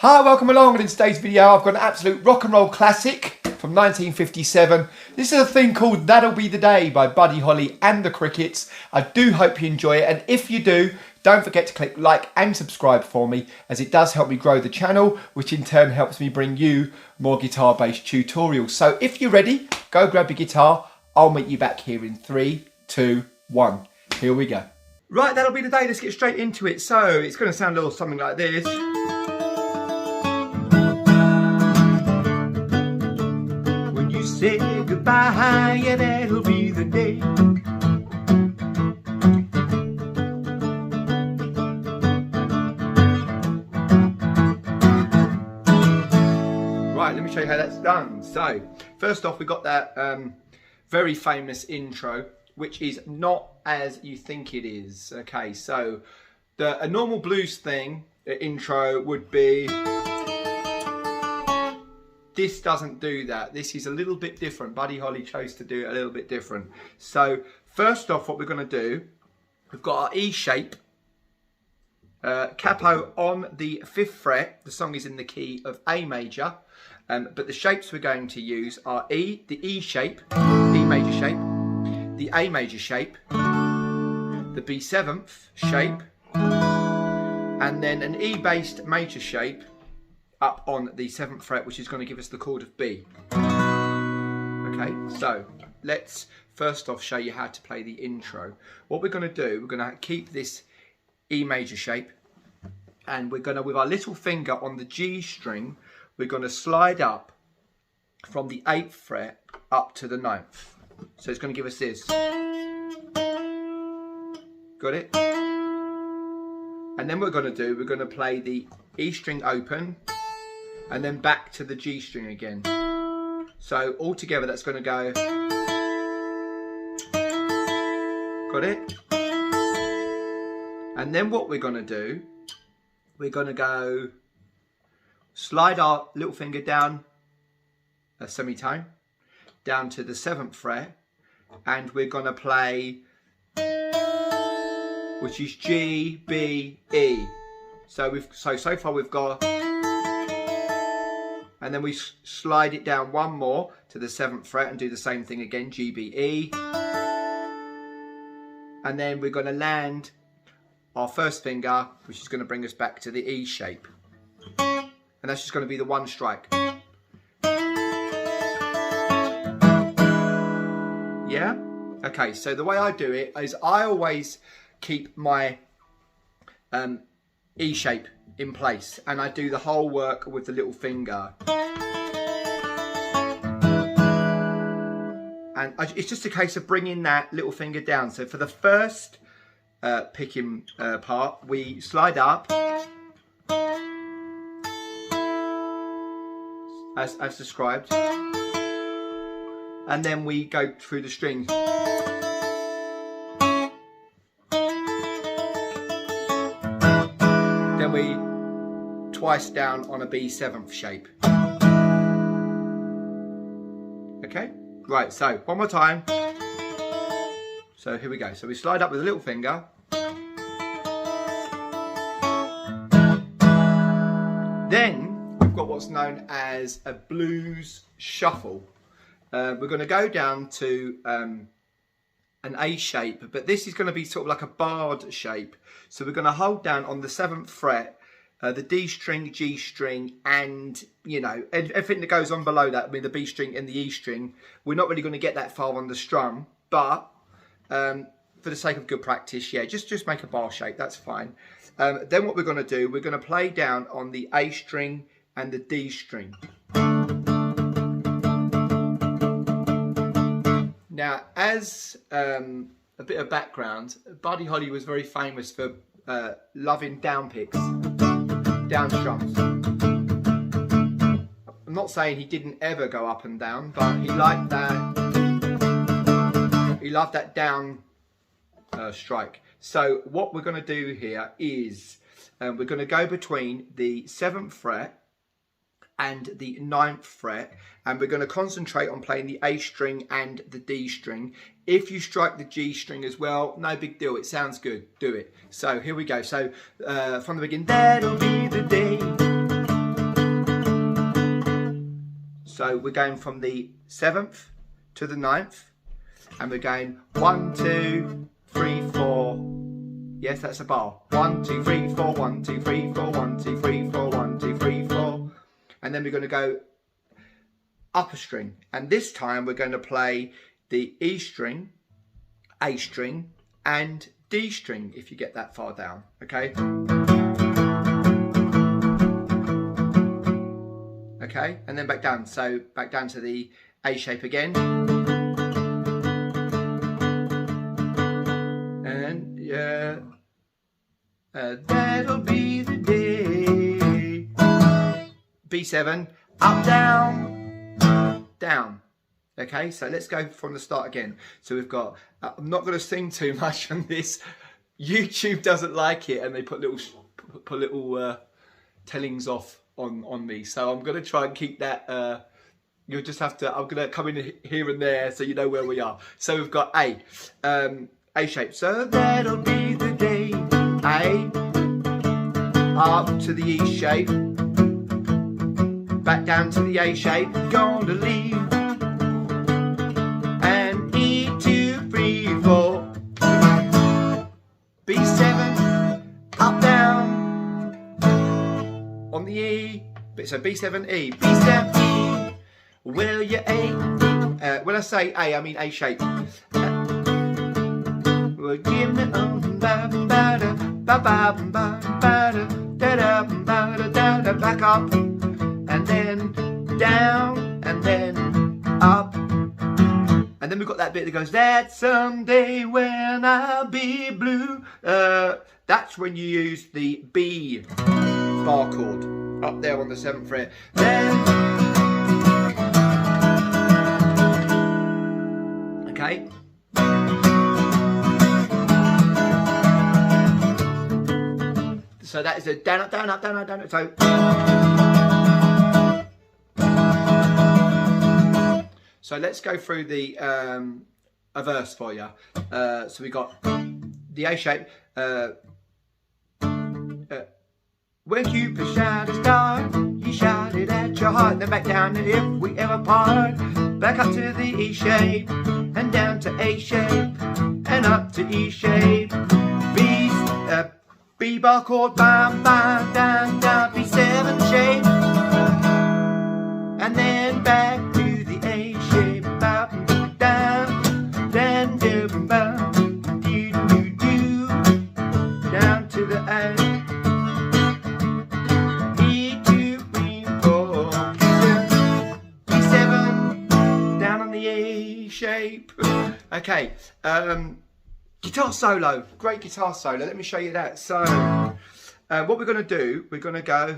Hi, welcome along. In today's video I've got an absolute rock and roll classic from 1957. This is a thing called That'll Be the Day by Buddy Holly and the Crickets. I do hope you enjoy it, and if you do, don't forget to click like and subscribe for me, as it does help me grow the channel, which in turn helps me bring you more guitar based tutorials. So if you're ready, go grab your guitar. I'll meet you back here in 3, 2, 1. Here we go. Right, that'll be the day. Let's get straight into it. So it's going to sound a little something like this. When you say goodbye, yeah, that'll be the day. Right, let me show you how that's done. So first off, we got that very famous intro, which is not as you think it is. Okay, so a normal blues thing, intro would be, this doesn't do that. This is a little bit different. Buddy Holly chose to do it a little bit different. So first off, what we're going to do, we've got our E shape, capo on the 5th fret. The song is in the key of A major, but the shapes we're going to use are E, the E shape, E major shape, the A major shape, the B7th shape, and then an E based major shape up on the 7th fret, which is going to give us the chord of B. Okay, so let's first off show you how to play the intro. What we're going to do, we're going to keep this E major shape, and we're going to, with our little finger on the G string, we're going to slide up from the 8th fret up to the 9th. So it's going to give us this. Got it? And then what we're going to do, we're going to play the E string open and then back to the G string again. So all together that's going to go. Got it? And then what we're going to do, we're going to go slide our little finger down a semitone down to the 7th fret, and we're going to play, which is G, B, E. So so far we've got, and then we slide it down one more to the 7th fret and do the same thing again, G, B, E. And then we're going to land our first finger, which is going to bring us back to the E shape. And that's just going to be the one strike. Yeah? Okay, so the way I do it is I always keep my E shape in place, and I do the whole work with the little finger. And it's just a case of bringing that little finger down. So for the first picking part, we slide up as described, and then we go through the strings. Then we twice down on a B7th shape. Okay, right, so one more time. So here we go. So we slide up with a little finger. Then we've got what's known as a blues shuffle. We're going to go down to an A shape, but this is going to be sort of like a barred shape. So we're going to hold down on the 7th fret, the D string, G string, and, you know, everything that goes on below that, I mean the B string and the E string. We're not really going to get that far on the strum, but for the sake of good practice, yeah, just make a bar shape, that's fine. Then what we're going to do, we're going to play down on the A string and the D string. Now, as a bit of background, Buddy Holly was very famous for loving down picks, down strums. I'm not saying he didn't ever go up and down, but he liked that. He loved that down strike. So what we're going to do here is we're going to go between the 7th fret and the 9th fret, and we're going to concentrate on playing the A string and the D string. If you strike the G string as well, no big deal, it sounds good, do it. So here we go. So from the beginning, that'll be the day So we're going from the 7th to the 9th, and we're going 1, 2, 3, 4. Yes, that's a bar. 1, 2, 3, 4, 1, 2, 3, 4, 1, 2, 3, 4, 1, 2, 3, 4. And then we're going to go up a string. And this time we're going to play the E string, A string, and D string, if you get that far down, okay? Okay, and then back down. So back down to the A shape again. And that'll be the day. B7, up, down, down. Okay, so let's go from the start again. So we've got, I'm not going to sing too much on this. YouTube doesn't like it, and they put little tellings off on me. So I'm going to try and keep that. You'll just have to, I'm going to come in here and there so you know where we are. So we've got A shape. So that'll be the day. A, up to the E shape, back down to the A shape, gonna leave, and E, 2, 3, 4, B7, up, down, on the E, so B7, E, B7, E, will you A, when I say A, I mean A shape, well, give me back up, and then down, and then up, and then we've got that bit that goes, that someday when I'll be blue. That's when you use the B bar chord up there on the 7th fret. Then, okay. So that is a down, up, down, up, down, up, down, up. So let's go through the a verse for you. So we got the A shape. When Cupid shot a star, he shot it at your heart. Then back down to if we ever part. Back up to the E shape, and down to A shape, and up to E shape. B bar chord, bam, bam, down, down, B7 shape, and then back to the A shape, bam, down, then do, bam, do, do, do, down to the A, E, 2, 3, 4, B7, down on the A shape. Okay, guitar solo, great guitar solo. Let me show you that. So, what we're going to do, we're going to go.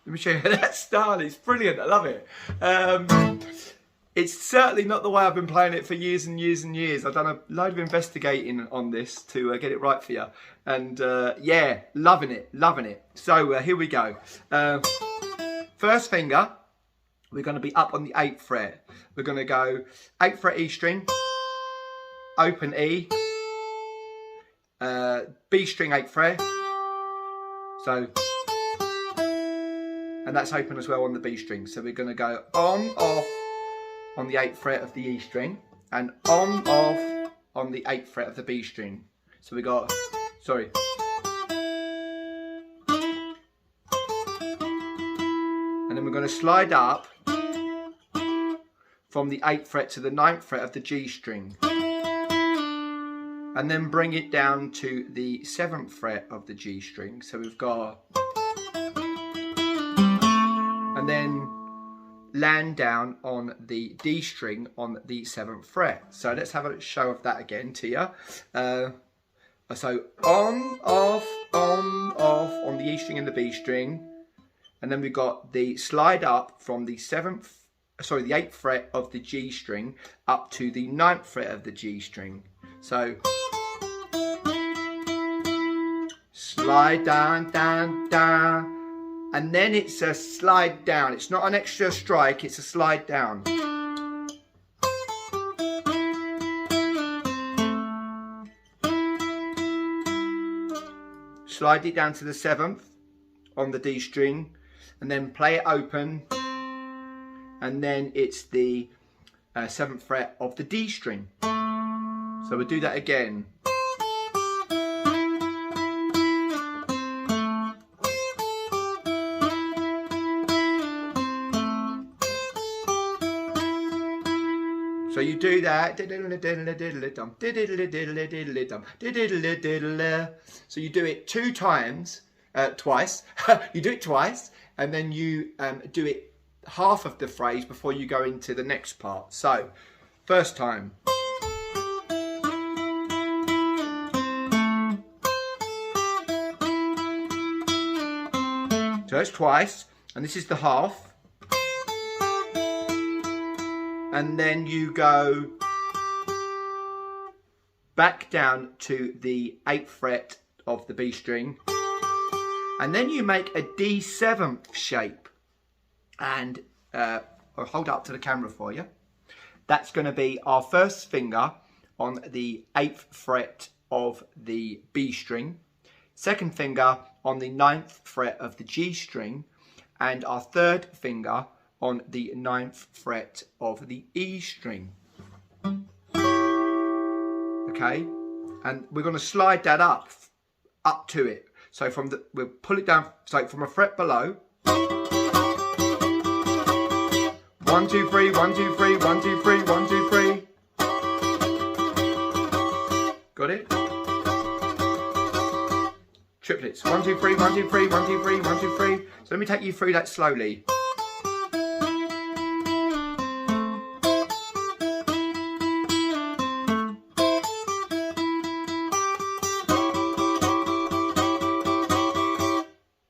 Let me show you that style. It's brilliant. I love it. It's certainly not the way I've been playing it for years and years and years. I've done a load of investigating on this to get it right for you. And yeah, loving it, loving it. So here we go. First finger. We're going to be up on the 8th fret. We're going to go 8th fret E string, open E, B string 8th fret, so, and that's open as well on the B string. So we're going to go on, off on the 8th fret of the E string, and on, off on the 8th fret of the B string. So we got, sorry. And then we're going to slide up from the 8th fret to the 9th fret of the G string, and then bring it down to the 7th fret of the G string. So we've got, and then land down on the D string on the 7th fret. So let's have a show of that again to you. So on, off on the E string and the B string, and then we've got the slide up from the 8th fret of the G string up to the 9th fret of the G string. So slide down, down, down, and then it's a slide down. It's not an extra strike, it's a slide down. slide it down to the 7th on the D string, and then play it open, and then it's the 7th fret of the D string. So we'll do that again. So you do that. So you do it twice. You do it twice, and then you do it half of the phrase before you go into the next part. So, first time. So that's twice, and this is the half. And then you go back down to the 8th fret of the B string, and then you make a D7th shape, and I'll hold it up to the camera for you. That's going to be our first finger on the 8th fret of the B string, second finger on the 9th fret of the G string, and our third finger on the 9th fret of the E string. Okay, and we're going to slide that up to it. So we'll pull it down, so from a fret below. 1, 2, 3, 1, 2, 3, 1, 2, 3, 1, 2, 3. Got it? Triplets. 1, 2, 3, 1, 2, 3, 1, 2, 3, 1, 2, 3. So let me take you through that slowly.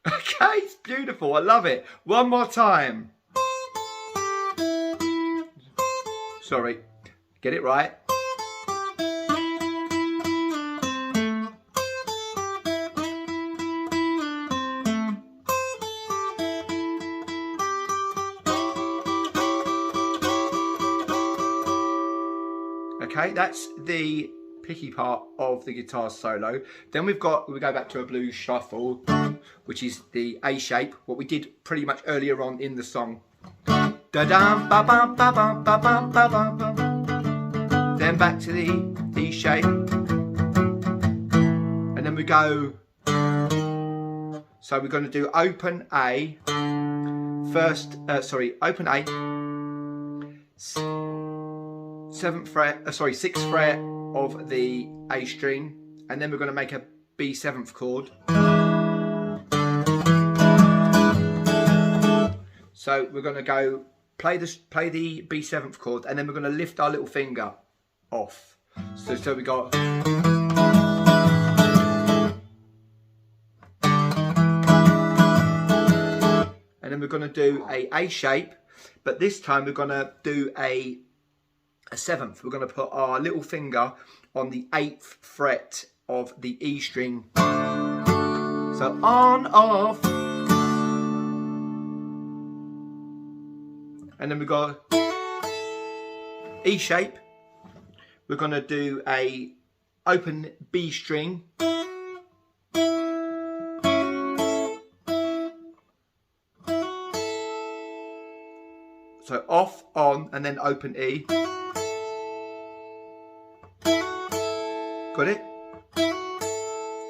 Okay, it's beautiful. I love it. One more time. Sorry. Get it right. Okay, that's the picky part of the guitar solo. Then we go back to a blues shuffle, which is the A shape, what we did pretty much earlier on in the song. Da-dum, ba-bum, ba-bum, ba-bum, ba-bum, ba-bum. Then back to the D shape, and then we go. So we're going to do open A first. Open A. 6th fret of the A string, and then we're going to make a B7th chord. So we're going to go play the B7th chord, and then we're going to lift our little finger off. So we got. And then we're going to do A shape, but this time we're going to do a 7th. We're going to put our little finger on the 8th fret of the E string. So on, off. And then we've got E shape. We're going to do a open B string. So off, on, and then open E. Got it?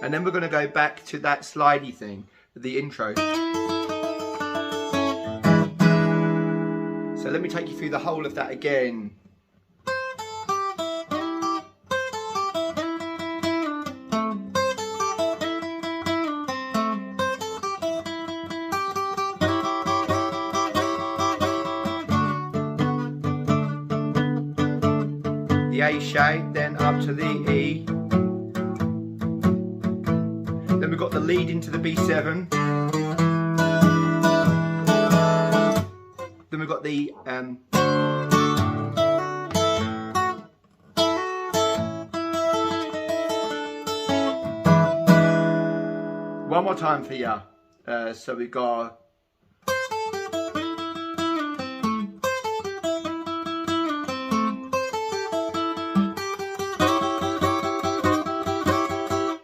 And then we're going to go back to that slidey thing, the intro. So let me take you through the whole of that again. The A shape, then up to the E. Then we've got the lead into the B7. Then we've got the one more time for you. So we got.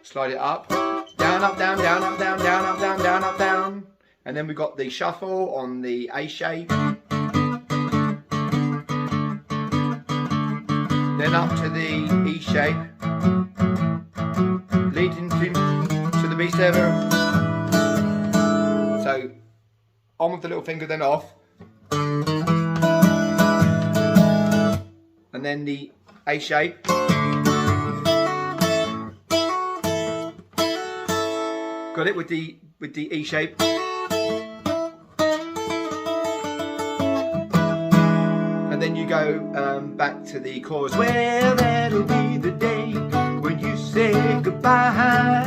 Slide it up. down, up, down, down, up, down, down, up, down, down, up, down. And then we've got the shuffle on the A shape. Then up to the E shape, leading to the B7. So on with the little finger, then off. And then the A shape. Got it with the E shape. And then you go back to the chorus. Well, that'll be the day when you say goodbye.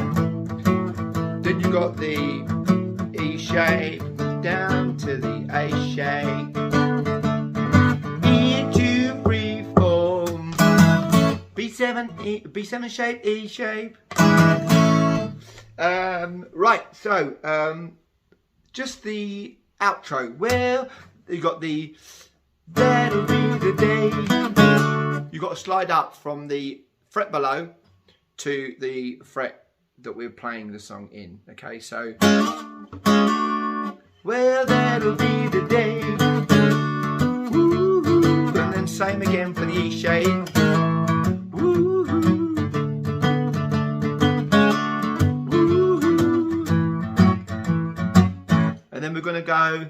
Then you got the E shape down to the A shape. E2 freeform. B7 shape, E shape. Right, so just the outro. Well, you got the that'll be the day. You got to slide up from the fret below to the fret that we're playing the song in. Okay, so well, that'll be the day. Woo-hoo. And then same again for the E shape. Then we're going to go,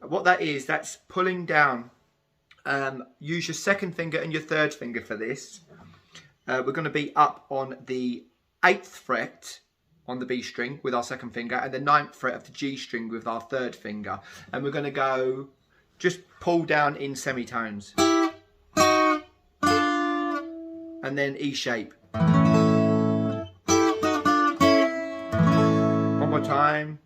what that is, that's pulling down. Use your second finger and your third finger for this. We're going to be up on the 8th fret on the B string with our second finger, and the 9th fret of the G string with our third finger. And we're going to go, just pull down in semitones. And then E shape. One more time.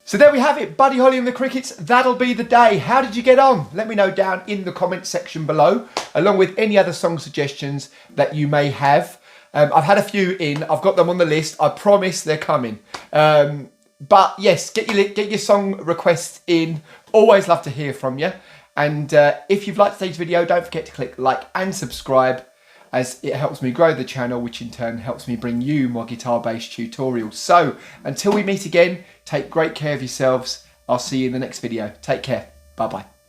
So there we have it, Buddy Holly and the Crickets, that'll be the day. How did you get on? Let me know down in the comment section below, along with any other song suggestions that you may have. I've had a few in, I've got them on the list, I promise they're coming. But yes, get your song requests in, always love to hear from you. And if you've liked today's video, don't forget to click like and subscribe, as it helps me grow the channel, which in turn helps me bring you more guitar-based tutorials. So, until we meet again, take great care of yourselves. I'll see you in the next video. Take care. Bye-bye.